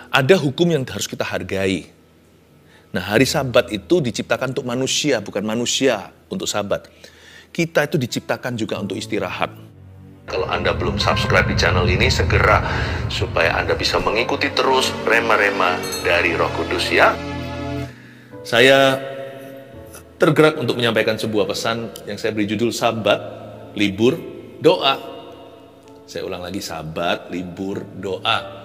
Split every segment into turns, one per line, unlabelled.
Ada hukum yang harus kita hargai. Nah, hari Sabat itu diciptakan untuk manusia, bukan manusia untuk Sabat. Kita itu diciptakan juga untuk istirahat. Kalau Anda belum subscribe di channel ini, segera supaya Anda bisa mengikuti terus rema-rema dari Roh Kudus ya. Saya tergerak untuk menyampaikan sebuah pesan yang saya beri judul Sabat, Libur, Doa. Saya ulang lagi, Sabat, Libur, Doa.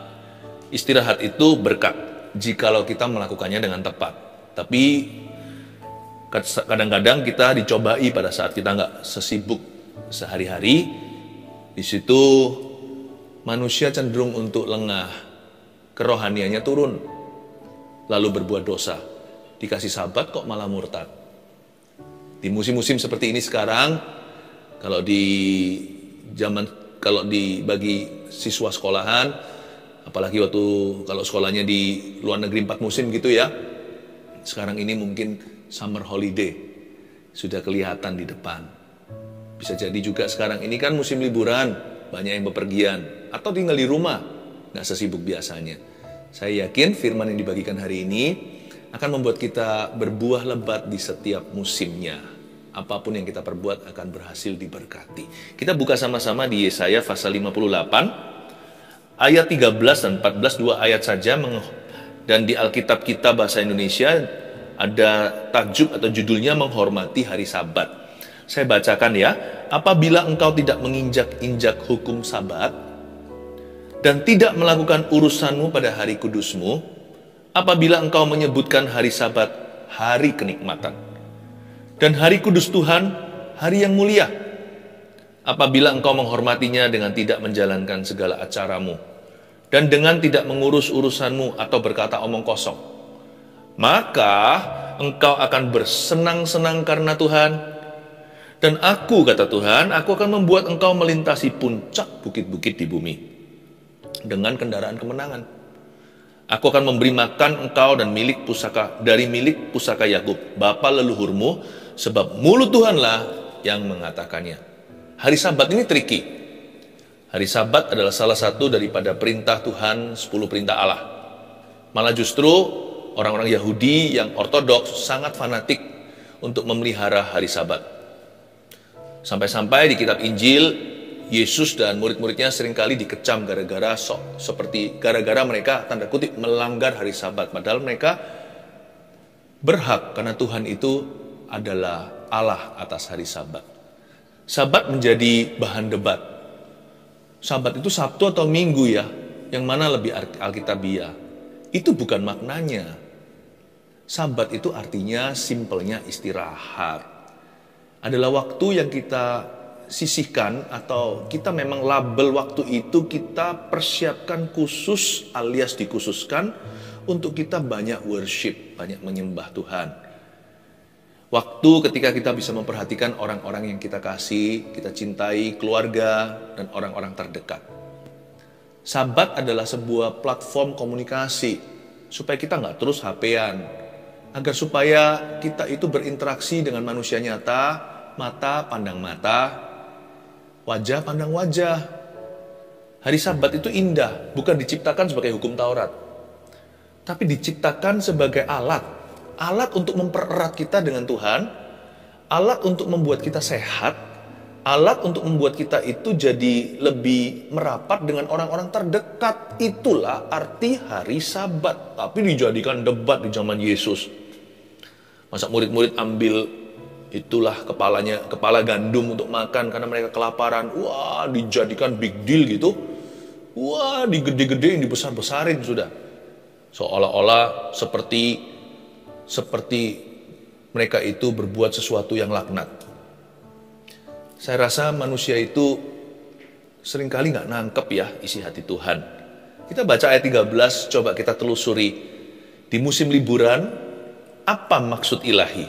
Istirahat itu berkat jikalau kita melakukannya dengan tepat. Tapi kadang-kadang kita dicobai pada saat kita nggak sesibuk sehari-hari. Di situ manusia cenderung untuk lengah, kerohaniannya turun, lalu berbuat dosa. Dikasih Sabat kok malah murtad. Di musim-musim seperti ini sekarang, kalau dibagi siswa sekolahan, apalagi kalau sekolahnya di luar negeri 4 musim gitu ya. Sekarang ini mungkin summer holiday sudah kelihatan di depan. Bisa jadi juga sekarang ini kan musim liburan, banyak yang bepergian atau tinggal di rumah, nggak sesibuk biasanya. Saya yakin firman yang dibagikan hari ini akan membuat kita berbuah lebat di setiap musimnya. Apapun yang kita perbuat akan berhasil diberkati. Kita buka sama-sama di Yesaya pasal 58. Ayat 13 dan 14, 2 ayat saja, dan di Alkitab kita bahasa Indonesia ada tajuk atau judulnya menghormati hari Sabat. Saya bacakan ya. Apabila engkau tidak menginjak-injak hukum Sabat dan tidak melakukan urusanmu pada hari kudusmu, apabila engkau menyebutkan hari Sabat hari kenikmatan dan hari kudus Tuhan hari yang mulia, apabila engkau menghormatinya dengan tidak menjalankan segala acaramu dan dengan tidak mengurus urusanmu atau berkata omong kosong, maka engkau akan bersenang-senang karena Tuhan. Dan aku, kata Tuhan, aku akan membuat engkau melintasi puncak bukit-bukit di bumi dengan kendaraan kemenangan. Aku akan memberi makan engkau dan milik pusaka Yakub, bapa leluhurmu, sebab mulut Tuhanlah yang mengatakannya. Hari Sabat ini tricky. Hari Sabat adalah salah satu daripada perintah Tuhan, 10 perintah Allah. Malah justru orang-orang Yahudi yang ortodoks sangat fanatik untuk memelihara hari Sabat. Sampai-sampai di kitab Injil, Yesus dan murid-muridnya seringkali dikecam gara-gara mereka tanda kutip melanggar hari Sabat. Padahal mereka berhak karena Tuhan itu adalah Allah atas hari Sabat. Sabat menjadi bahan debat. Sabat itu Sabtu atau Minggu ya? Yang mana lebih alkitabiah? Itu bukan maknanya. Sabat itu artinya simpelnya istirahat. Adalah waktu yang kita sisihkan atau kita memang label waktu itu kita persiapkan khusus alias dikhususkan untuk kita banyak worship, banyak menyembah Tuhan. Waktu ketika kita bisa memperhatikan orang-orang yang kita kasih, kita cintai, keluarga, dan orang-orang terdekat. Sabat adalah sebuah platform komunikasi, supaya kita nggak terus HP-an. Agar supaya kita itu berinteraksi dengan manusia nyata, mata pandang mata, wajah pandang wajah. Hari Sabat itu indah, bukan diciptakan sebagai hukum Taurat, tapi diciptakan sebagai alat untuk mempererat kita dengan Tuhan, alat untuk membuat kita sehat, alat untuk membuat kita itu jadi lebih merapat dengan orang-orang terdekat. Itulah arti hari Sabat. Tapi dijadikan debat di zaman Yesus. Masa murid-murid ambil itulah kepala gandum untuk makan karena mereka kelaparan. Wah, dijadikan big deal gitu. Wah, digede-gedein, dibesar-besarin sudah. Seolah-olah seperti mereka itu berbuat sesuatu yang laknat. Saya rasa manusia itu seringkali nggak nangkep ya isi hati Tuhan. Kita baca ayat 13, coba kita telusuri. Di musim liburan, apa maksud ilahi?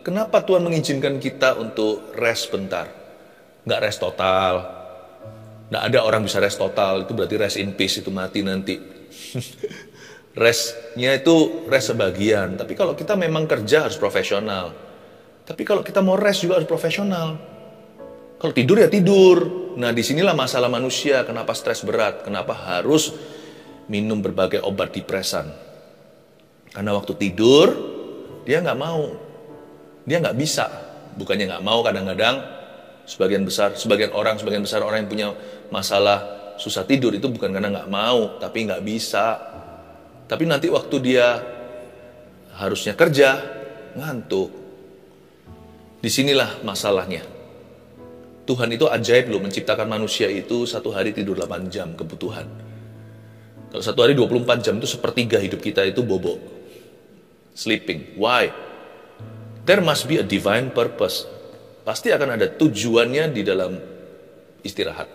Kenapa Tuhan mengizinkan kita untuk rest bentar? Nggak rest total. Nggak ada orang bisa rest total, itu berarti rest in peace, itu mati nanti. Restnya itu rest sebagian. Tapi kalau kita memang kerja harus profesional. Tapi kalau kita mau rest juga harus profesional. Kalau tidur ya tidur. Nah disinilah masalah manusia, kenapa stres berat, kenapa harus minum berbagai obat depresan. Karena waktu tidur, dia nggak mau. Dia nggak bisa. Bukannya nggak mau, kadang-kadang sebagian besar orang yang punya masalah susah tidur itu bukan karena nggak mau, tapi nggak bisa. Tapi nanti waktu dia harusnya kerja, ngantuk. Disinilah masalahnya. Tuhan itu ajaib loh, menciptakan manusia itu satu hari tidur 8 jam kebutuhan. Kalau satu hari 24 jam itu sepertiga hidup kita itu bobo. Sleeping. Why? There must be a divine purpose. Pasti akan ada tujuannya di dalam istirahat.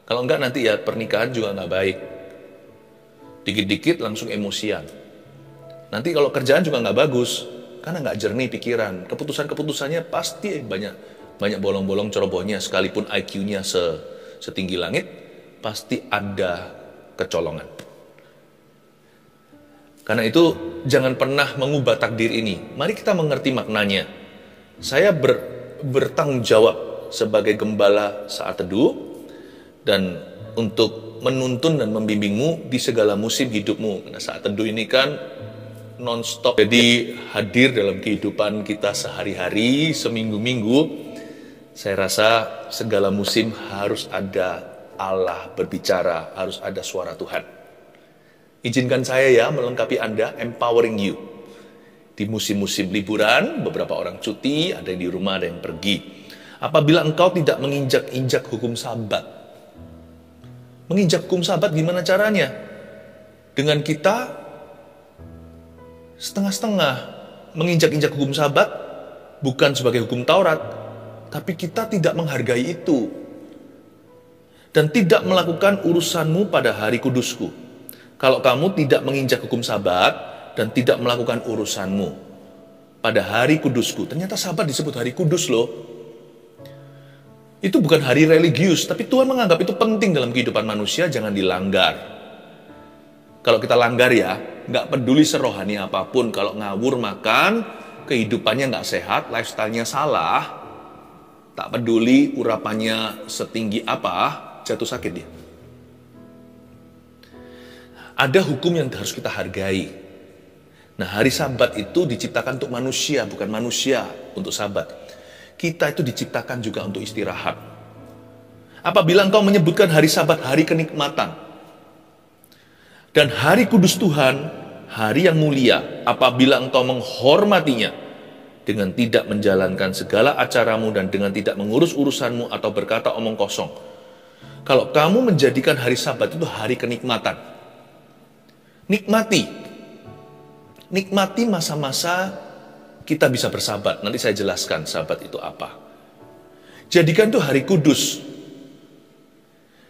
Kalau enggak nanti ya pernikahan juga enggak baik. Dikit-dikit langsung emosian. Nanti kalau kerjaan juga enggak bagus. Karena enggak jernih pikiran. Keputusan-keputusannya pasti banyak bolong-bolong cerobohnya. Sekalipun IQ-nya setinggi langit, pasti ada kecolongan. Karena itu jangan pernah mengubah takdir ini. Mari kita mengerti maknanya. Saya bertanggung jawab sebagai gembala saat teduh dan untuk menuntun dan membimbingmu di segala musim hidupmu. Karena saat teduh ini kan non-stop. Jadi hadir dalam kehidupan kita sehari-hari, seminggu-minggu. Saya rasa segala musim harus ada Allah berbicara, harus ada suara Tuhan. Izinkan saya ya melengkapi Anda, empowering you. Di musim-musim liburan, beberapa orang cuti, ada yang di rumah, ada yang pergi. Apabila engkau tidak menginjak-injak hukum Sabat. Menginjak hukum Sabat gimana caranya? Dengan kita setengah-setengah menginjak-injak hukum Sabat, bukan sebagai hukum Taurat, tapi kita tidak menghargai itu. Dan tidak melakukan urusanmu pada hari kudusku. Kalau kamu tidak menginjak hukum Sabat dan tidak melakukan urusanmu pada hari kudusku. Ternyata Sabat disebut hari kudus loh. Itu bukan hari religius, tapi Tuhan menganggap itu penting dalam kehidupan manusia, jangan dilanggar. Kalau kita langgar ya, nggak peduli serohani apapun, kalau ngawur makan, kehidupannya nggak sehat, lifestyle-nya salah, tak peduli urapannya setinggi apa, jatuh sakit dia. Ada hukum yang harus kita hargai. Nah, hari Sabat itu diciptakan untuk manusia, bukan manusia untuk Sabat. Kita itu diciptakan juga untuk istirahat. Apabila engkau menyebutkan hari Sabat hari kenikmatan dan hari kudus Tuhan, hari yang mulia, apabila engkau menghormatinya dengan tidak menjalankan segala acaramu dan dengan tidak mengurus urusanmu atau berkata omong kosong. Kalau kamu menjadikan hari Sabat itu hari kenikmatan, Nikmati masa-masa kita bisa bersabat. Nanti saya jelaskan sabat itu apa. Jadikan itu hari kudus.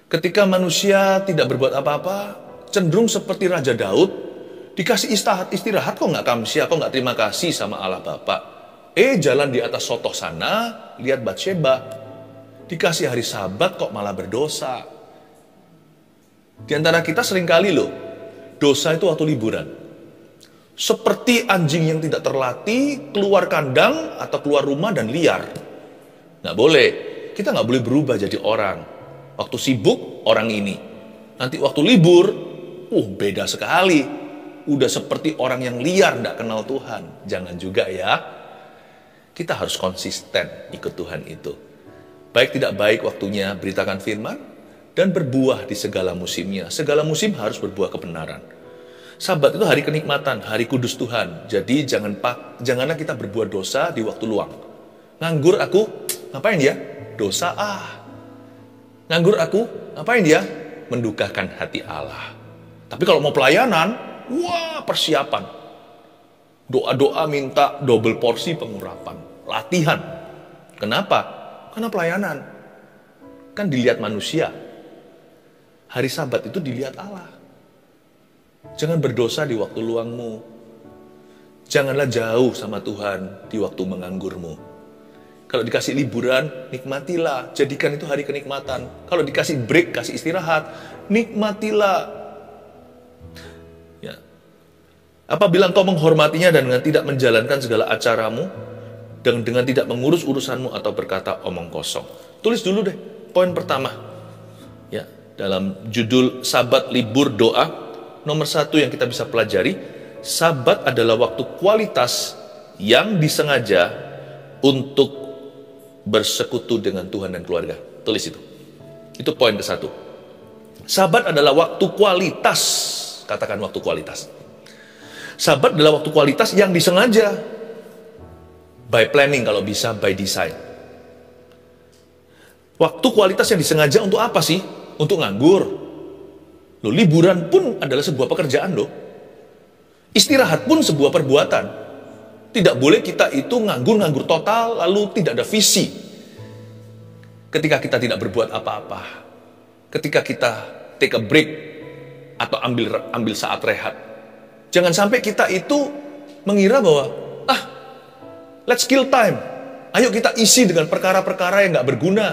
Ketika manusia tidak berbuat apa-apa, cenderung seperti Raja Daud, dikasih istirahat kok nggak kamsia, kok nggak terima kasih sama Allah Bapa. Jalan di atas sotoh sana, lihat Batsheba. Dikasih hari Sabat kok malah berdosa. Di antara kita seringkali loh, dosa itu waktu liburan. Seperti anjing yang tidak terlatih, keluar kandang atau keluar rumah dan liar. Nggak boleh. Kita nggak boleh berubah jadi orang. Waktu sibuk, orang ini. Nanti waktu libur, beda sekali. Udah seperti orang yang liar, nggak kenal Tuhan. Jangan juga ya. Kita harus konsisten ikut Tuhan itu. Baik tidak baik waktunya beritakan firman, dan berbuah di segala musimnya. Segala musim harus berbuah kebenaran. Sabat itu hari kenikmatan, hari kudus Tuhan. Jadi janganlah kita berbuat dosa di waktu luang. Nganggur aku, ngapain dia? Dosa Nganggur aku, ngapain dia? Mendukakan hati Allah. Tapi kalau mau pelayanan, persiapan. Doa-doa minta double porsi pengurapan. Latihan. Kenapa? Karena pelayanan. Kan dilihat manusia. Hari Sabat itu dilihat Allah. Jangan berdosa di waktu luangmu. Janganlah jauh sama Tuhan di waktu menganggurmu. Kalau dikasih liburan, nikmatilah. Jadikan itu hari kenikmatan. Kalau dikasih break, kasih istirahat, nikmatilah. Ya. Apabila engkau menghormatinya dan dengan tidak menjalankan segala acaramu, dan dengan tidak mengurus urusanmu atau berkata omong kosong. Tulis dulu deh, poin pertama. Ya. Dalam judul Sabat Libur Doa, nomor satu yang kita bisa pelajari, Sabat adalah waktu kualitas yang disengaja untuk bersekutu dengan Tuhan dan keluarga. Tulis itu. Itu poin ke satu. Sabat adalah waktu kualitas. Katakan waktu kualitas. Sabat adalah waktu kualitas yang disengaja. By planning kalau bisa, by design. Waktu kualitas yang disengaja untuk apa sih? Untuk nganggur. Loh, liburan pun adalah sebuah pekerjaan loh. Istirahat pun sebuah perbuatan. Tidak boleh kita itu nganggur total lalu tidak ada visi. Ketika kita tidak berbuat apa-apa. Ketika kita take a break atau ambil saat rehat. Jangan sampai kita itu mengira bahwa let's kill time. Ayo kita isi dengan perkara-perkara yang gak berguna.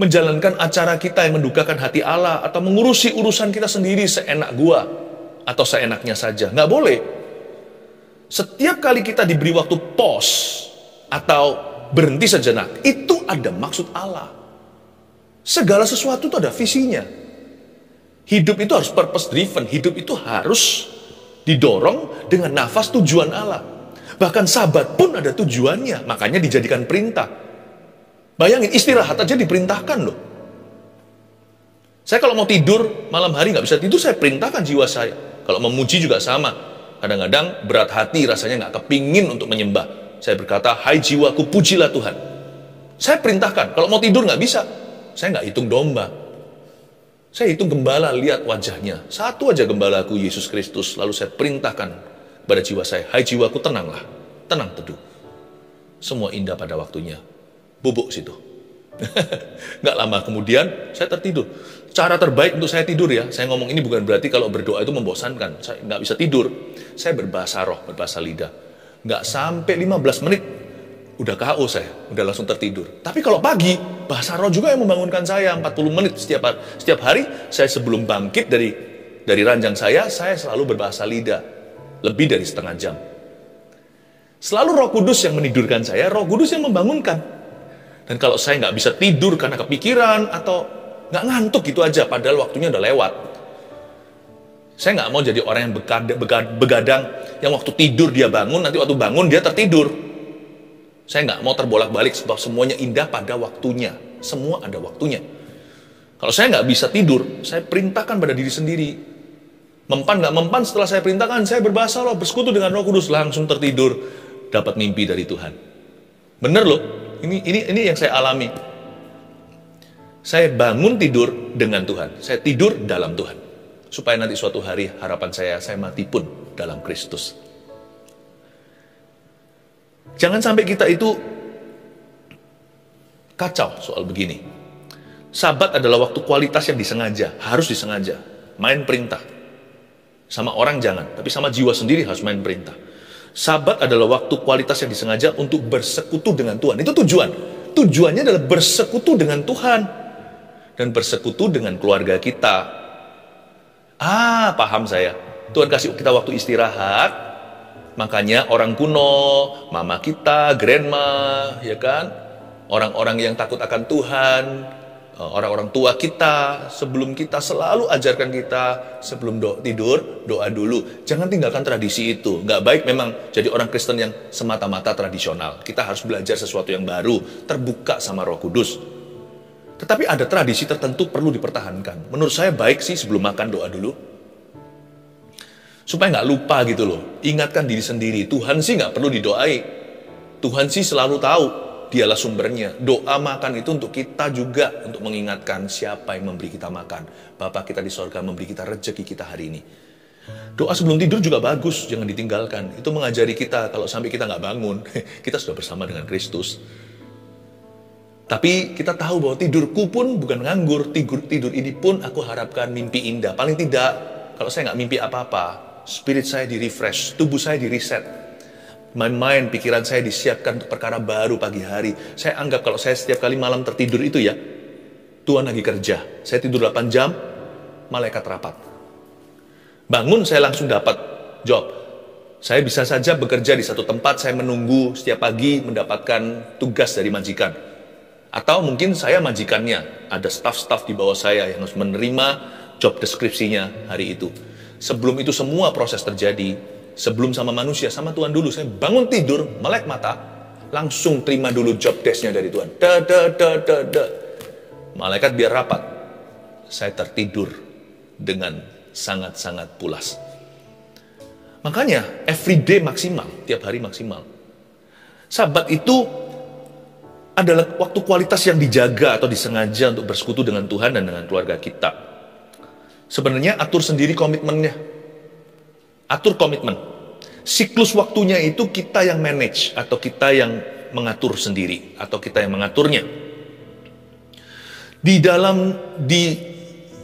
Menjalankan acara kita yang mendukakan hati Allah, atau mengurusi urusan kita sendiri seenak gua, atau seenaknya saja. Nggak boleh. Setiap kali kita diberi waktu pause, atau berhenti sejenak, itu ada maksud Allah. Segala sesuatu itu ada visinya. Hidup itu harus purpose driven, hidup itu harus didorong dengan nafas tujuan Allah. Bahkan Sabat pun ada tujuannya, makanya dijadikan perintah. Bayangin, istirahat aja diperintahkan loh. Saya kalau mau tidur, malam hari nggak bisa tidur, saya perintahkan jiwa saya. Kalau memuji juga sama. Kadang-kadang berat hati rasanya nggak kepingin untuk menyembah. Saya berkata, hai jiwaku, pujilah Tuhan. Saya perintahkan, kalau mau tidur nggak bisa. Saya nggak hitung domba. Saya hitung gembala, lihat wajahnya. Satu aja gembalaku, Yesus Kristus. Lalu saya perintahkan pada jiwa saya, hai jiwaku, tenanglah. Tenang teduh. Semua indah pada waktunya. Bubuk situ. Nggak lama kemudian saya tertidur. Cara terbaik untuk saya tidur ya, saya ngomong ini bukan berarti kalau berdoa itu membosankan. Saya nggak bisa tidur. Saya berbahasa roh, berbahasa lidah. Nggak sampai 15 menit udah KO saya, udah langsung tertidur. Tapi kalau pagi, bahasa roh juga yang membangunkan saya 40 menit setiap hari. Saya sebelum bangkit dari ranjang saya selalu berbahasa lidah lebih dari setengah jam. Selalu Roh Kudus yang menidurkan saya, Roh Kudus yang membangunkan. Dan kalau saya nggak bisa tidur karena kepikiran atau nggak ngantuk gitu aja, padahal waktunya udah lewat. Saya nggak mau jadi orang yang begadang, yang waktu tidur dia bangun, nanti waktu bangun dia tertidur. Saya nggak mau terbolak-balik sebab semuanya indah pada waktunya. Semua ada waktunya. Kalau saya nggak bisa tidur, saya perintahkan pada diri sendiri. Mempan nggak mempan, setelah saya perintahkan, saya berbahasa roh, bersekutu dengan Roh Kudus, langsung tertidur, dapat mimpi dari Tuhan. Bener loh. Ini yang saya alami. Saya bangun tidur dengan Tuhan. Saya tidur dalam Tuhan. Supaya nanti suatu hari harapan saya mati pun dalam Kristus. Jangan sampai kita itu kacau soal begini. Sabat adalah waktu kualitas yang disengaja. Harus disengaja. Main perintah. Sama orang jangan. Tapi sama jiwa sendiri harus main perintah. Sabat adalah waktu kualitas yang disengaja untuk bersekutu dengan Tuhan. Itu tujuan. Tujuannya adalah bersekutu dengan Tuhan. Dan bersekutu dengan keluarga kita. Paham saya. Tuhan kasih kita waktu istirahat. Makanya orang kuno, mama kita, grandma, ya kan? Orang-orang yang takut akan Tuhan, orang-orang tua kita, sebelum kita selalu ajarkan kita, sebelum tidur, doa dulu. Jangan tinggalkan tradisi itu. Nggak baik memang jadi orang Kristen yang semata-mata tradisional. Kita harus belajar sesuatu yang baru, terbuka sama Roh Kudus. Tetapi ada tradisi tertentu perlu dipertahankan. Menurut saya baik sih sebelum makan doa dulu. Supaya nggak lupa gitu loh. Ingatkan diri sendiri, Tuhan sih nggak perlu didoai. Tuhan sih selalu tahu. Dialah sumbernya. Doa makan itu untuk kita juga, untuk mengingatkan siapa yang memberi kita makan. Bapa kita di sorga memberi kita rezeki kita hari ini. Doa sebelum tidur juga bagus, jangan ditinggalkan. Itu mengajari kita, kalau sampai kita nggak bangun, kita sudah bersama dengan Kristus. Tapi kita tahu bahwa tidurku pun bukan nganggur. Tidur ini pun aku harapkan mimpi indah. Paling tidak, kalau saya nggak mimpi apa-apa, spirit saya di-refresh, tubuh saya di-reset. My mind, pikiran saya disiapkan untuk perkara baru pagi hari. Saya anggap kalau saya setiap kali malam tertidur itu ya, Tuhan lagi kerja. Saya tidur 8 jam, malaikat rapat. Bangun saya langsung dapat job. Saya bisa saja bekerja di satu tempat, saya menunggu setiap pagi mendapatkan tugas dari majikan. Atau mungkin saya majikannya, ada staff-staff di bawah saya yang harus menerima job deskripsinya hari itu. Sebelum itu semua proses terjadi, sebelum sama manusia, sama Tuhan dulu. Saya bangun tidur, melek mata, langsung terima dulu job desk-nya dari Tuhan. Malaikat biar rapat. Saya tertidur dengan sangat-sangat pulas. Makanya, everyday maksimal, tiap hari maksimal. Sabat itu adalah waktu kualitas yang dijaga atau disengaja untuk bersekutu dengan Tuhan dan dengan keluarga kita. Sebenarnya atur sendiri komitmennya. Atur komitmen. Siklus waktunya itu kita yang manage atau kita yang mengatur sendiri atau kita yang mengaturnya. Di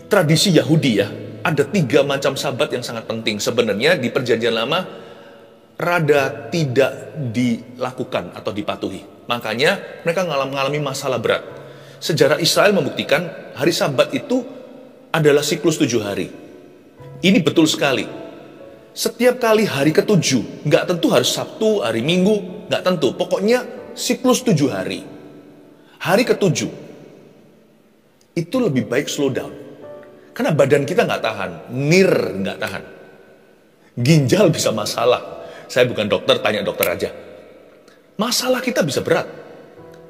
tradisi Yahudi ya, ada 3 macam sabat yang sangat penting. Sebenarnya di perjanjian lama rada tidak dilakukan atau dipatuhi. Makanya mereka mengalami masalah berat. Sejarah Israel membuktikan hari sabat itu adalah siklus 7 hari. Ini betul sekali. Setiap kali hari ke-7, nggak tentu harus Sabtu, hari Minggu, nggak tentu. Pokoknya siklus 7 hari. Hari ke-7, itu lebih baik slow down. Karena badan kita nggak tahan, nir nggak tahan. Ginjal bisa masalah. Saya bukan dokter, tanya dokter aja. Masalah kita bisa berat.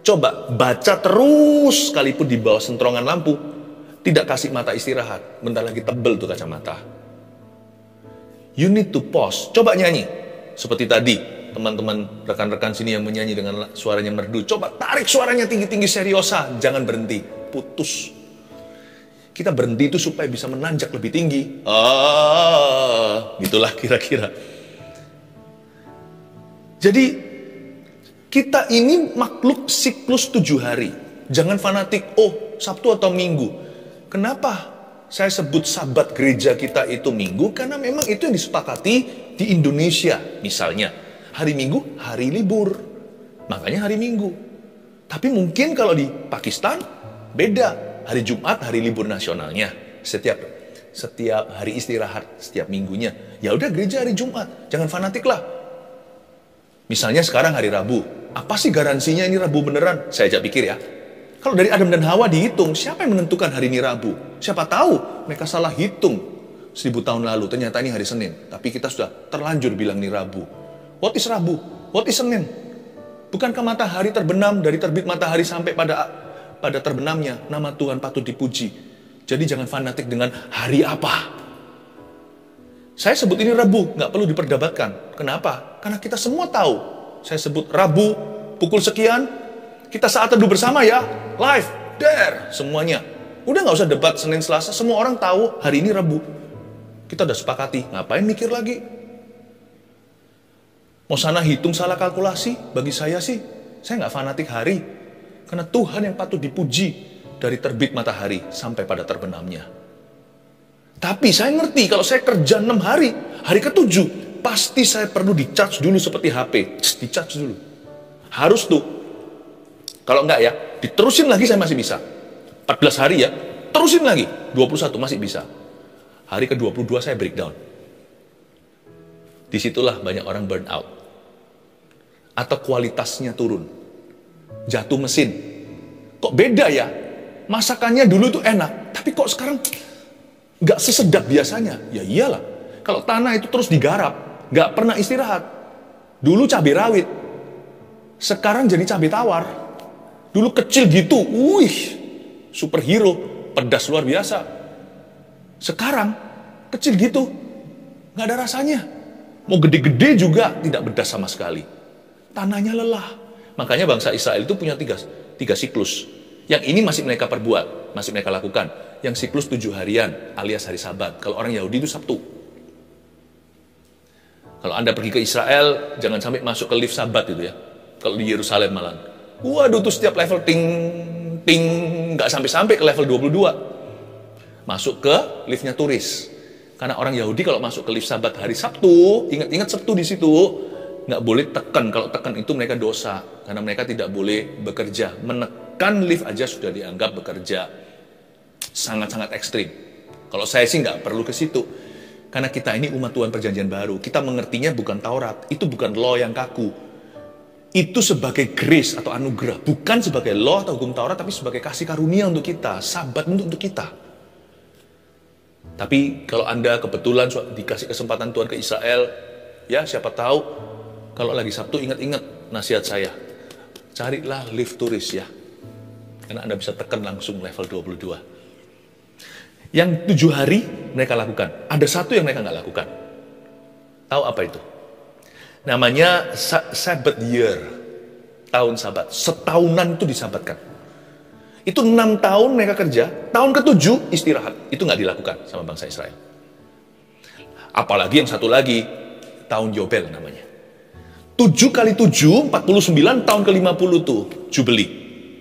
Coba baca terus sekalipun di bawah sentrongan lampu, tidak kasih mata istirahat. Bentar lagi tebel tuh kacamata. You need to pause. Coba nyanyi. Seperti tadi, teman-teman rekan-rekan sini yang menyanyi dengan suaranya merdu. Coba tarik suaranya tinggi-tinggi seriosa. Jangan berhenti. Putus. Kita berhenti itu supaya bisa menanjak lebih tinggi. Gitulah kira-kira. Jadi, kita ini makhluk siklus 7 hari. Jangan fanatik, Sabtu atau Minggu. Kenapa saya sebut sabat gereja kita itu Minggu? Karena memang itu yang disepakati di Indonesia. Misalnya, hari Minggu, hari libur. Makanya hari Minggu. Tapi mungkin kalau di Pakistan, beda. Hari Jumat, hari libur nasionalnya. Setiap hari istirahat, setiap minggunya. Ya udah gereja hari Jumat. Jangan fanatik lah. Misalnya sekarang hari Rabu. Apa sih garansinya ini Rabu beneran? Saya ajak pikir ya. Kalau dari Adam dan Hawa dihitung, siapa yang menentukan hari ini Rabu? Siapa tahu mereka salah hitung 1000 tahun lalu. Ternyata ini hari Senin. Tapi kita sudah terlanjur bilang ini Rabu. What is Rabu? What is Senin? Bukankah matahari terbenam dari terbit matahari sampai pada terbenamnya? Nama Tuhan patut dipuji. Jadi jangan fanatik dengan hari apa. Saya sebut ini Rabu, nggak perlu diperdebatkan. Kenapa? Karena kita semua tahu. Saya sebut Rabu, pukul sekian, kita saat teduh bersama ya, live, there, semuanya. Udah nggak usah debat Senin Selasa, semua orang tahu hari ini Rabu. Kita udah sepakati, ngapain mikir lagi? Mau sana hitung salah kalkulasi, bagi saya sih, saya nggak fanatik hari. Karena Tuhan yang patut dipuji dari terbit matahari sampai pada terbenamnya. Tapi saya ngerti kalau saya kerja 6 hari, hari ke-7, pasti saya perlu di-charge dulu seperti HP. Di-charge dulu. Harus tuh. Kalau enggak ya, diterusin lagi saya masih bisa. 14 hari ya, terusin lagi. 21 masih bisa. Hari ke-22 saya breakdown. Disitulah banyak orang burn out. Atau kualitasnya turun. Jatuh mesin. Kok beda ya? Masakannya dulu tuh enak, tapi kok sekarang nggak sesedap biasanya? Ya iyalah. Kalau tanah itu terus digarap, nggak pernah istirahat. Dulu cabai rawit, sekarang jadi cabai tawar. Dulu kecil gitu, superhero, pedas luar biasa. Sekarang kecil gitu, nggak ada rasanya. Mau gede-gede juga tidak pedas sama sekali. Tanahnya lelah. Makanya bangsa Israel itu punya tiga siklus. Yang ini masih mereka perbuat, masih mereka lakukan. Yang siklus 7 harian alias hari Sabat. Kalau orang Yahudi itu Sabtu. Kalau Anda pergi ke Israel, jangan sampai masuk ke lift Sabat itu ya. Kalau di Yerusalem malah. Waduh tuh setiap level ting, nggak sampai-sampai ke level 22. Masuk ke liftnya turis. Karena orang Yahudi kalau masuk ke lift Sabat hari Sabtu, ingat-ingat Sabtu di situ, nggak boleh tekan. Kalau tekan itu mereka dosa. Karena mereka tidak boleh bekerja. Menekan lift aja sudah dianggap bekerja. Sangat-sangat ekstrim. Kalau saya sih nggak perlu ke situ. Karena kita ini umat Tuhan perjanjian baru. Kita mengertinya bukan Taurat. Itu bukan law yang kaku. Itu sebagai grace atau anugerah. Bukan sebagai law atau hukum Taurat, tapi sebagai kasih karunia untuk kita. Sabat untuk kita. Tapi kalau Anda kebetulan dikasih kesempatan Tuhan ke Israel, ya siapa tahu kalau lagi Sabtu ingat-ingat nasihat saya. Carilah live turis ya. Karena Anda bisa tekan langsung level 22. Yang 7 hari mereka lakukan. Ada satu yang mereka nggak lakukan. Tahu apa itu? Namanya Sabbath year. Tahun Sabat. Setahunan itu disabatkan. Itu 6 tahun mereka kerja, tahun ke-7 istirahat. Itu nggak dilakukan sama bangsa Israel. Apalagi yang satu lagi, tahun Yobel namanya. 7 kali 7, 49, tahun ke-50 tuh, Jubilee.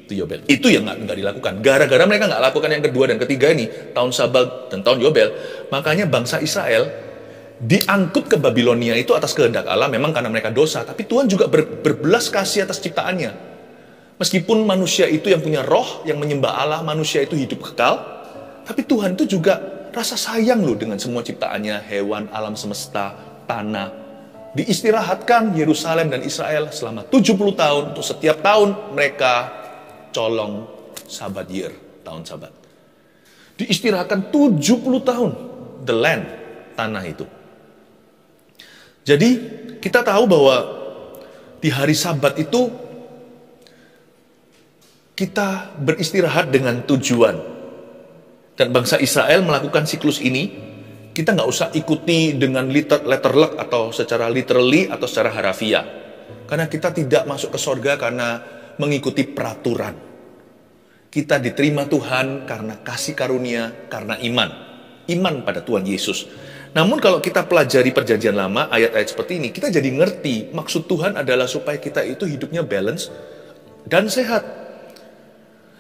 Itu Yobel. Itu yang nggak dilakukan. Gara-gara mereka nggak lakukan yang kedua dan ketiga ini, tahun Sabat dan tahun Yobel, makanya bangsa Israel diangkut ke Babilonia itu atas kehendak Allah, memang karena mereka dosa. Tapi Tuhan juga berbelas kasih atas ciptaannya. Meskipun manusia itu yang punya roh, yang menyembah Allah, manusia itu hidup kekal, tapi Tuhan itu juga rasa sayang loh dengan semua ciptaannya, hewan, alam semesta, tanah. Diistirahatkan Yerusalem dan Israel selama 70 tahun, untuk setiap tahun mereka colong Sabat year, tahun Sabat. Diistirahatkan 70 tahun, the land, tanah itu. Jadi kita tahu bahwa di hari Sabat itu kita beristirahat dengan tujuan. Dan bangsa Israel melakukan siklus ini, kita nggak usah ikuti dengan letterlek atau secara literally atau secara harafiah. Karena kita tidak masuk ke sorga karena mengikuti peraturan. Kita diterima Tuhan karena kasih karunia, karena iman. Iman pada Tuhan Yesus. Namun kalau kita pelajari perjanjian lama, ayat-ayat seperti ini, kita jadi ngerti maksud Tuhan adalah supaya kita itu hidupnya balance dan sehat.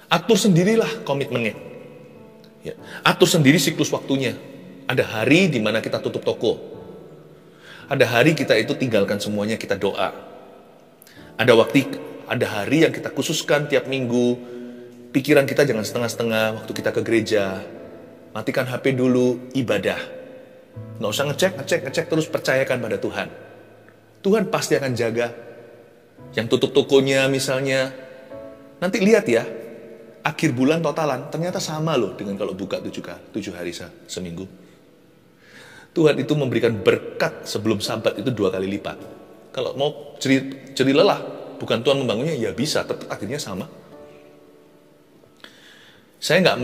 Atur sendirilah komitmennya. Ya. Atur sendiri siklus waktunya. Ada hari di mana kita tutup toko. Ada hari kita itu tinggalkan semuanya, kita doa. Ada hari yang kita khususkan tiap minggu. Pikiran kita jangan setengah-setengah waktu kita ke gereja. Matikan HP dulu, ibadah. Nggak usah ngecek terus, percayakan pada Tuhan. Tuhan pasti akan jaga. Yang tutup tokonya misalnya, nanti lihat ya, akhir bulan totalan, ternyata sama loh dengan kalau buka 7 hari seminggu. Tuhan itu memberikan berkat sebelum Sabat itu 2 kali lipat. Kalau mau ceri lelah, bukan Tuhan membangunnya, ya bisa, tetap akhirnya sama. Saya nggak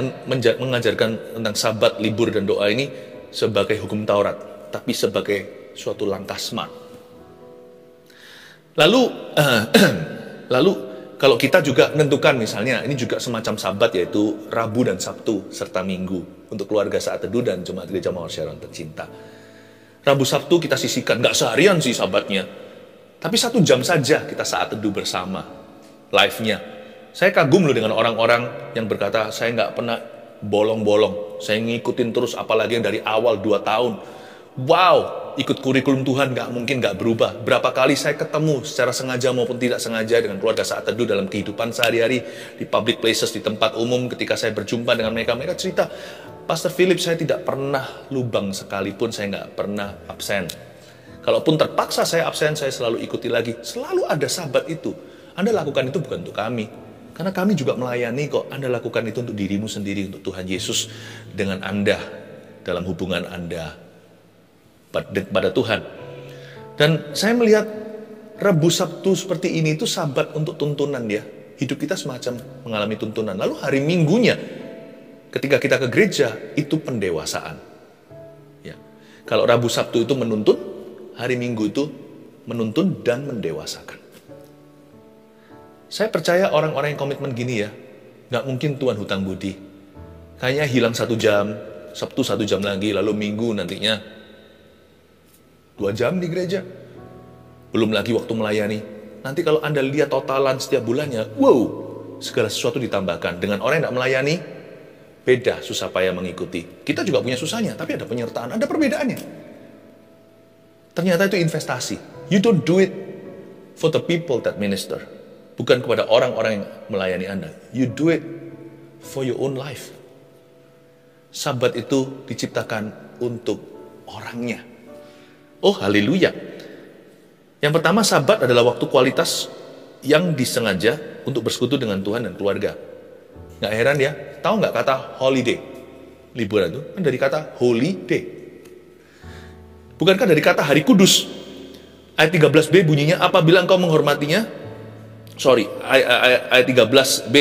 mengajarkan tentang Sabat, libur, dan doa ini sebagai hukum Taurat, tapi sebagai suatu langkah smart. Lalu kalau kita juga menentukan misalnya, ini juga semacam Sabat, yaitu Rabu dan Sabtu serta Minggu untuk keluarga Saat Teduh dan Jemaat Gereja Mawar Sharon tercinta. Rabu Sabtu kita sisihkan, nggak seharian sih Sabatnya, tapi 1 jam saja kita Saat Teduh bersama, live-nya. Saya kagum loh dengan orang-orang yang berkata, saya nggak pernah bolong-bolong, saya ngikutin terus, apalagi yang dari awal 2 tahun. Wow, ikut kurikulum Tuhan mungkin nggak berubah. Berapa kali saya ketemu secara sengaja maupun tidak sengaja dengan keluarga Saat Teduh dalam kehidupan sehari-hari, di public places, di tempat umum, ketika saya berjumpa dengan mereka cerita, Pastor Philip, saya tidak pernah lubang sekalipun, saya nggak pernah absen. Kalaupun terpaksa saya absen, saya selalu ikuti lagi. Selalu ada Sabat itu. Anda lakukan itu bukan untuk kami, karena kami juga melayani kok. Anda lakukan itu untuk dirimu sendiri, untuk Tuhan Yesus dengan Anda, dalam hubungan Anda pada Tuhan. Dan saya melihat Rabu Sabtu seperti ini itu Sabat untuk tuntunan ya. Hidup kita semacam mengalami tuntunan. Lalu hari Minggunya ketika kita ke gereja itu pendewasaan. Ya. Kalau Rabu Sabtu itu menuntun, hari Minggu itu menuntun dan mendewasakan. Saya percaya orang-orang yang komitmen gini ya, nggak mungkin Tuhan hutang budi. Kayaknya hilang 1 jam, Sabtu 1 jam lagi, lalu Minggu nantinya 2 jam di gereja. Belum lagi waktu melayani. Nanti kalau Anda lihat totalan setiap bulannya, wow, segala sesuatu ditambahkan. Dengan orang yang tidak melayani, beda susah payah mengikuti. Kita juga punya susahnya, tapi ada penyertaan, ada perbedaannya. Ternyata itu investasi. You don't do it for the people that minister. Bukan kepada orang-orang yang melayani Anda. You do it for your own life. Sabat itu diciptakan untuk orangnya. Oh, haleluya. Yang pertama, Sabat adalah waktu kualitas yang disengaja untuk bersekutu dengan Tuhan dan keluarga. Nggak heran ya, tahu nggak kata holiday? Liburan itu kan dari kata holiday. Bukankah dari kata hari kudus? Ayat 13b bunyinya, apabila engkau menghormatinya, ayat 13b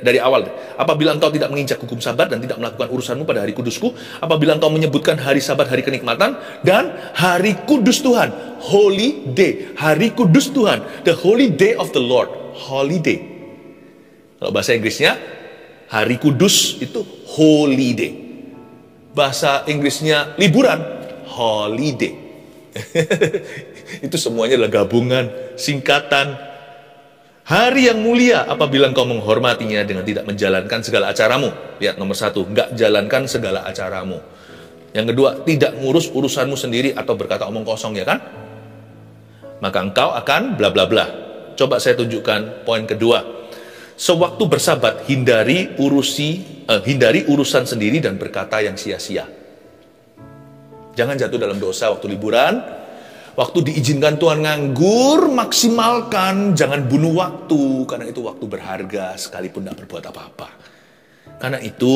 dari awal. Apabila engkau tidak menginjak hukum sabat dan tidak melakukan urusanmu pada hari kudusku, apabila engkau menyebutkan hari sabat hari kenikmatan dan hari kudus Tuhan, holy day, hari kudus Tuhan, the holy day of the Lord, holiday. Kalau bahasa Inggrisnya, hari kudus itu holy day. Bahasa Inggrisnya liburan, holiday. Itu semuanya adalah gabungan, singkatan. Hari yang mulia apabila engkau menghormatinya dengan tidak menjalankan segala acaramu. Lihat nomor 1, enggak jalankan segala acaramu. Yang kedua, tidak ngurus urusanmu sendiri atau berkata omong kosong, ya kan? Maka engkau akan bla bla bla. Coba saya tunjukkan poin kedua. Sewaktu bersabat, hindari urusan sendiri dan berkata yang sia-sia. Jangan jatuh dalam dosa waktu liburan. Waktu diizinkan Tuhan nganggur, maksimalkan. Jangan bunuh waktu, karena itu waktu berharga sekalipun tidak berbuat apa-apa. Karena itu,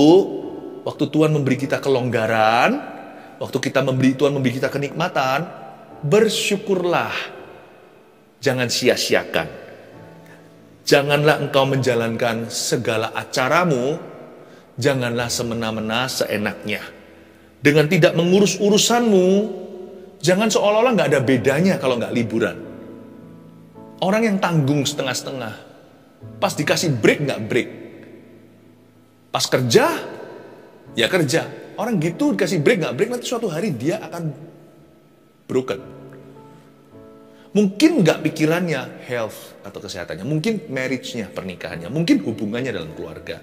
waktu Tuhan memberi kita kelonggaran, waktu Tuhan memberi kita kenikmatan, bersyukurlah. Jangan sia-siakan. Janganlah engkau menjalankan segala acaramu, janganlah semena-mena seenaknya. Dengan tidak mengurus urusanmu, jangan seolah-olah nggak ada bedanya kalau nggak liburan. Orang yang tanggung setengah-setengah, pas dikasih break nggak break. Pas kerja, ya kerja. Orang gitu dikasih break nggak break, nanti suatu hari dia akan broken. Mungkin nggak pikirannya health atau kesehatannya, mungkin marriage-nya, pernikahannya, mungkin hubungannya dalam keluarga.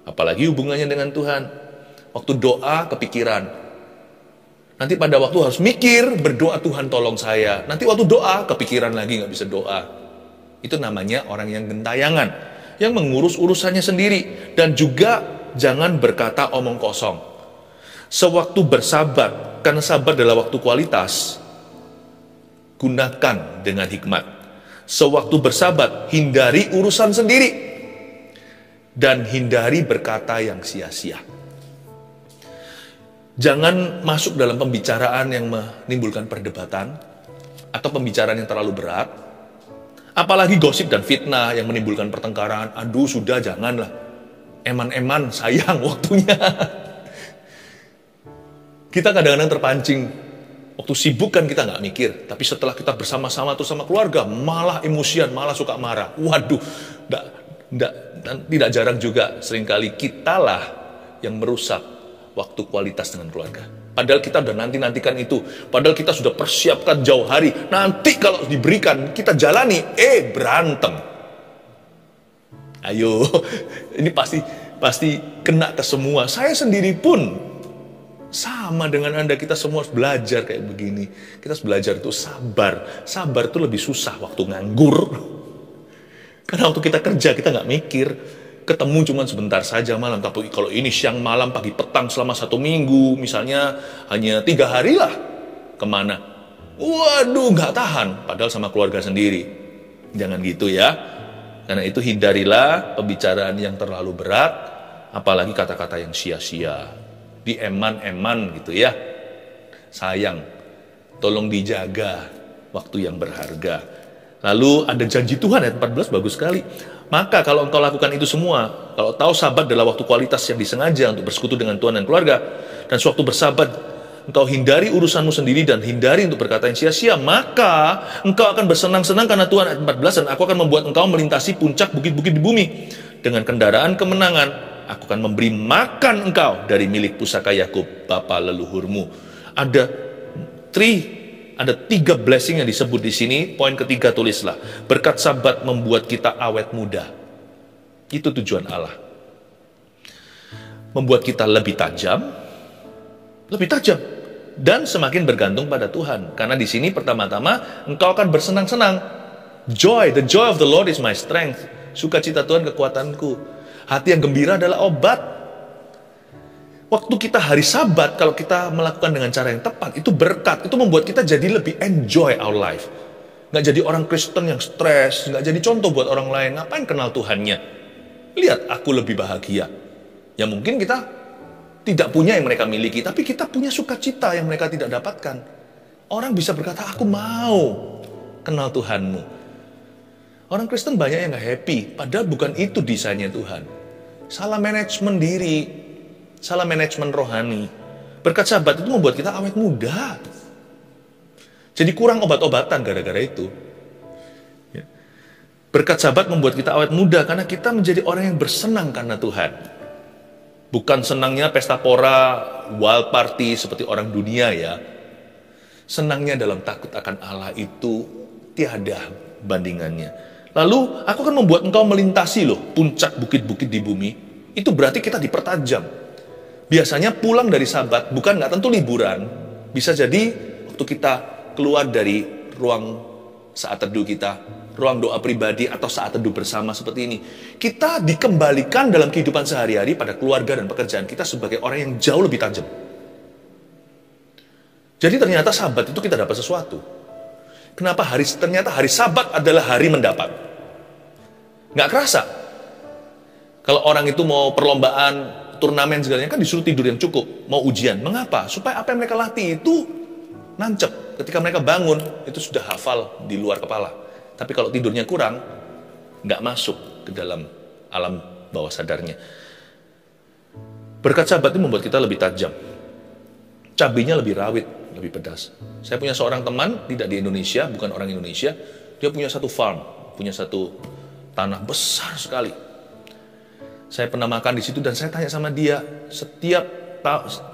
Apalagi hubungannya dengan Tuhan. Waktu doa kepikiran. Nanti pada waktu harus mikir, berdoa Tuhan tolong saya. Nanti waktu doa kepikiran lagi nggak bisa doa. Itu namanya orang yang gentayangan, yang mengurus urusannya sendiri. Dan juga jangan berkata omong kosong. Sewaktu bersabat, karena sabat adalah waktu kualitas, gunakan dengan hikmat. Sewaktu bersabat, hindari urusan sendiri. Dan hindari berkata yang sia-sia. Jangan masuk dalam pembicaraan yang menimbulkan perdebatan atau pembicaraan yang terlalu berat. Apalagi gosip dan fitnah yang menimbulkan pertengkaran. Aduh, sudah janganlah. Eman-eman, sayang waktunya. Kita kadang-kadang terpancing. Waktu sibuk kan kita nggak mikir. Tapi setelah kita bersama-sama atau sama keluarga, malah emosian, malah suka marah. Waduh, tidak jarang juga seringkali kitalah yang merusak waktu kualitas dengan keluarga. Padahal kita udah nantikan itu. Padahal kita sudah persiapkan jauh hari. Nanti kalau diberikan, kita jalani. Berantem. Ayo, ini pasti kena ke semua. Saya sendiri pun sama dengan Anda. Kita semua harus belajar kayak begini. Kita harus belajar itu sabar. Sabar itu lebih susah waktu nganggur. Karena waktu kita kerja, kita nggak mikir. Ketemu cuma sebentar saja malam, tapi kalau ini siang malam pagi petang selama 1 minggu, misalnya hanya 3 hari lah, kemana? Waduh, nggak tahan, padahal sama keluarga sendiri. Jangan gitu ya, karena itu hindarilah pembicaraan yang terlalu berat, apalagi kata-kata yang sia-sia, dieman-eman gitu ya. Sayang, tolong dijaga waktu yang berharga. Lalu ada janji Tuhan ayat 14, bagus sekali. Maka kalau engkau lakukan itu semua, kalau tahu sabat adalah waktu kualitas yang disengaja untuk bersekutu dengan Tuhan dan keluarga, dan sewaktu bersabat engkau hindari urusanmu sendiri dan hindari untuk berkata yang sia-sia, maka engkau akan bersenang-senang karena Tuhan ayat 14, dan aku akan membuat engkau melintasi puncak bukit-bukit di bumi dengan kendaraan kemenangan. Aku akan memberi makan engkau dari milik pusaka Yakub, bapa leluhurmu. Ada 3 blessing yang disebut di sini. Poin ketiga tulislah. Berkat sabat membuat kita awet muda. Itu tujuan Allah. Membuat kita lebih tajam. Dan semakin bergantung pada Tuhan. Karena di sini pertama-tama engkau akan bersenang-senang. Joy, the joy of the Lord is my strength. Sukacita Tuhan kekuatanku. Hati yang gembira adalah obat. Waktu kita hari Sabat, kalau kita melakukan dengan cara yang tepat, itu berkat. Itu membuat kita jadi lebih enjoy our life. Nggak jadi orang Kristen yang stres, nggak jadi contoh buat orang lain. Ngapain kenal Tuhannya? Lihat, aku lebih bahagia. Ya mungkin kita tidak punya yang mereka miliki, tapi kita punya sukacita yang mereka tidak dapatkan. Orang bisa berkata, aku mau kenal Tuhanmu. Orang Kristen banyak yang gak happy, padahal bukan itu desainnya Tuhan. Salah manajemen diri, salah manajemen rohani. Berkat Sabat itu membuat kita awet muda. Jadi kurang obat-obatan gara-gara itu. Berkat Sabat membuat kita awet muda karena kita menjadi orang yang bersenang karena Tuhan. Bukan senangnya pesta pora, wild party seperti orang dunia ya. Senangnya dalam takut akan Allah itu tiada bandingannya. Lalu aku akan membuat engkau melintasi loh puncak bukit-bukit di bumi. Itu berarti kita dipertajam. Biasanya pulang dari Sabat bukan nggak tentu liburan. Bisa jadi waktu kita keluar dari ruang saat teduh kita, ruang doa pribadi atau saat teduh bersama seperti ini. Kita dikembalikan dalam kehidupan sehari-hari pada keluarga dan pekerjaan kita sebagai orang yang jauh lebih tajam. Jadi ternyata Sabat itu kita dapat sesuatu. Kenapa ternyata hari Sabat adalah hari mendapat? Nggak kerasa. Kalau orang itu mau perlombaan, turnamen segalanya kan disuruh tidur yang cukup. Mau ujian, mengapa? Supaya apa yang mereka latih itu nancep. Ketika mereka bangun, itu sudah hafal di luar kepala. Tapi kalau tidurnya kurang, nggak masuk ke dalam alam bawah sadarnya. Berkat Sabat itu membuat kita lebih tajam. Cabainya lebih rawit, lebih pedas. Saya punya seorang teman, tidak di Indonesia, bukan orang Indonesia. Dia punya satu farm, punya satu tanah besar sekali. Saya pernah makan di situ dan saya tanya sama dia, setiap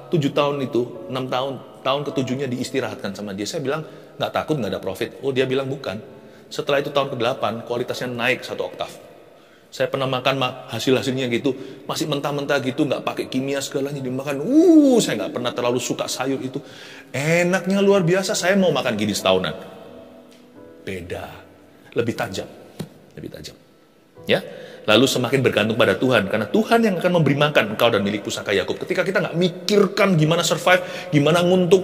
7 tahun itu, 6 tahun, tahun ke-7-nya diistirahatkan sama dia. Saya bilang, nggak takut, nggak ada profit. Oh, dia bilang bukan. Setelah itu tahun ke-8, kualitasnya naik 1 oktav. Saya pernah makan hasil-hasilnya gitu, masih mentah-mentah gitu, nggak pakai kimia segalanya dimakan. Saya nggak pernah terlalu suka sayur itu. Enaknya luar biasa, saya mau makan gini setahunan. Beda, lebih tajam, lebih tajam. Ya, lalu semakin bergantung pada Tuhan, karena Tuhan yang akan memberi makan engkau dan milik pusaka Yakub. Ketika kita nggak mikirkan gimana survive, gimana nguntuk,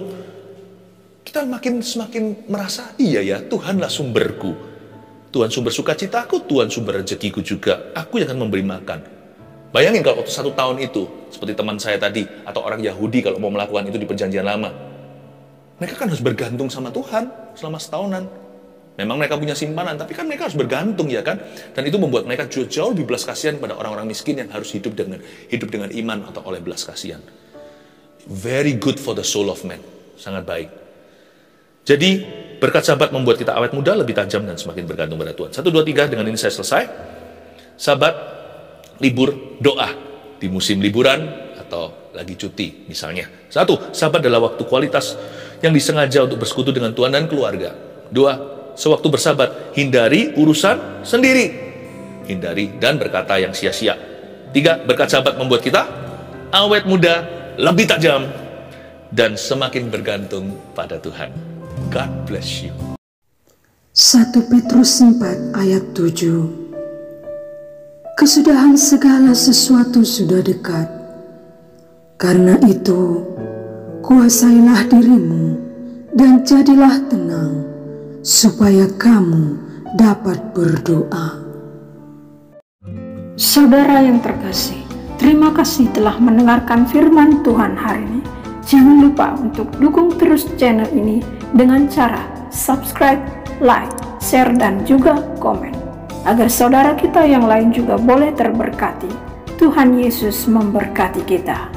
kita semakin merasa, iya ya, Tuhanlah sumberku. Tuhan sumber sukacitaku, Tuhan sumber rezekiku juga. Aku yang akan memberi makan. Bayangin kalau waktu 1 tahun itu, seperti teman saya tadi, atau orang Yahudi kalau mau melakukan itu di perjanjian lama. Mereka kan harus bergantung sama Tuhan selama setahunan. Memang mereka punya simpanan, tapi kan mereka harus bergantung ya kan. Dan itu membuat mereka jauh lebih belas kasihan pada orang-orang miskin yang harus hidup dengan iman atau oleh belas kasihan. Very good for the soul of man. Sangat baik. Jadi, berkat Sabat membuat kita awet muda, lebih tajam, dan semakin bergantung pada Tuhan. 1, 2, 3, dengan ini saya selesai. Sabat, libur, doa. Di musim liburan, atau lagi cuti, misalnya. 1, Sabat adalah waktu kualitas yang disengaja untuk bersekutu dengan Tuhan dan keluarga. 2, sewaktu bersabat, hindari urusan sendiri. Hindari dan berkata yang sia-sia. 3, berkat Sabat membuat kita awet muda, lebih tajam, dan semakin bergantung pada Tuhan. God bless you.
1 Petrus 4 ayat 7. Kesudahan segala sesuatu sudah dekat. Karena itu, kuasailah dirimu dan jadilah tenang, supaya kamu dapat berdoa.
Saudara yang terkasih, terima kasih telah mendengarkan firman Tuhan hari ini. Jangan lupa untuk dukung terus channel ini dengan cara subscribe, like, share, dan juga komen. Agar saudara kita yang lain juga boleh terberkati. Tuhan Yesus memberkati kita.